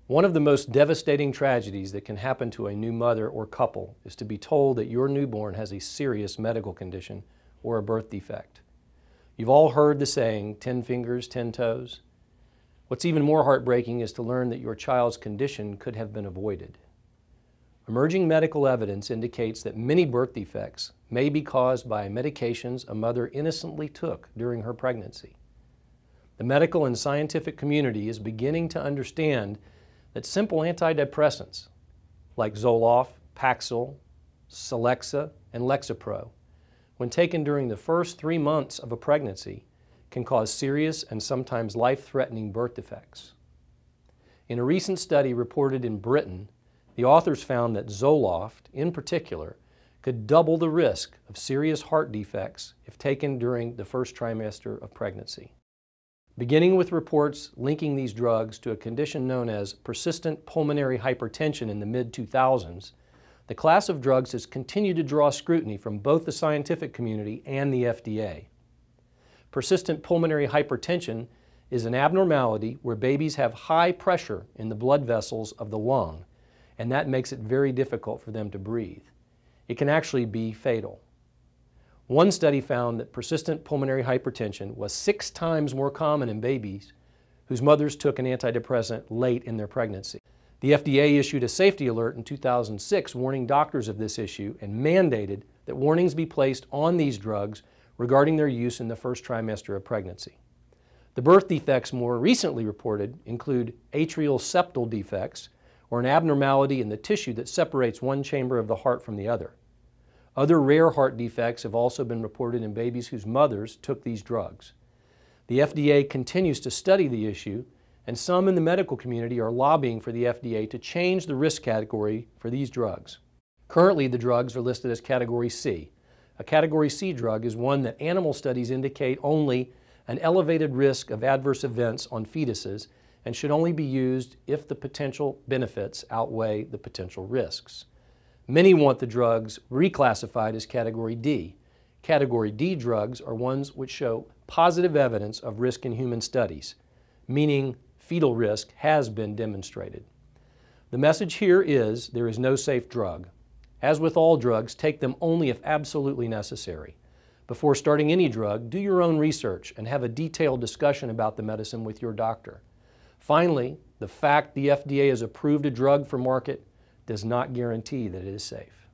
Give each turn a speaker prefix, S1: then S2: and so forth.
S1: One of the most devastating tragedies that can happen to a new mother or couple is to be told that your newborn has a serious medical condition or a birth defect. You've all heard the saying, 10 fingers, 10 toes. What's even more heartbreaking is to learn that your child's condition could have been avoided. Emerging medical evidence indicates that many birth defects may be caused by medications a mother innocently took during her pregnancy. The medical and scientific community is beginning to understand that simple antidepressants like Zoloft, Paxil, Celexa, and Lexapro, when taken during the first 3 months of a pregnancy, can cause serious and sometimes life-threatening birth defects. In a recent study reported in Britain, the authors found that Zoloft, in particular, could double the risk of serious heart defects if taken during the first trimester of pregnancy. Beginning with reports linking these drugs to a condition known as persistent pulmonary hypertension in the mid-2000s, the class of drugs has continued to draw scrutiny from both the scientific community and the FDA. Persistent pulmonary hypertension is an abnormality where babies have high pressure in the blood vessels of the lung, and that makes it very difficult for them to breathe. It can actually be fatal. One study found that persistent pulmonary hypertension was 6 times more common in babies whose mothers took an antidepressant late in their pregnancy. The FDA issued a safety alert in 2006 warning doctors of this issue and mandated that warnings be placed on these drugs regarding their use in the first trimester of pregnancy. The birth defects more recently reported include atrial septal defects, or an abnormality in the tissue that separates one chamber of the heart from the other. Other rare heart defects have also been reported in babies whose mothers took these drugs. The FDA continues to study the issue, and some in the medical community are lobbying for the FDA to change the risk category for these drugs. Currently, the drugs are listed as Category C. A Category C drug is one that animal studies indicate only an elevated risk of adverse events on fetuses and should only be used if the potential benefits outweigh the potential risks. Many want the drugs reclassified as Category D. Category D drugs are ones which show positive evidence of risk in human studies, meaning fetal risk has been demonstrated. The message here is there is no safe drug. As with all drugs, take them only if absolutely necessary. Before starting any drug, do your own research and have a detailed discussion about the medicine with your doctor. Finally, the fact the FDA has approved a drug for market does not guarantee that it is safe.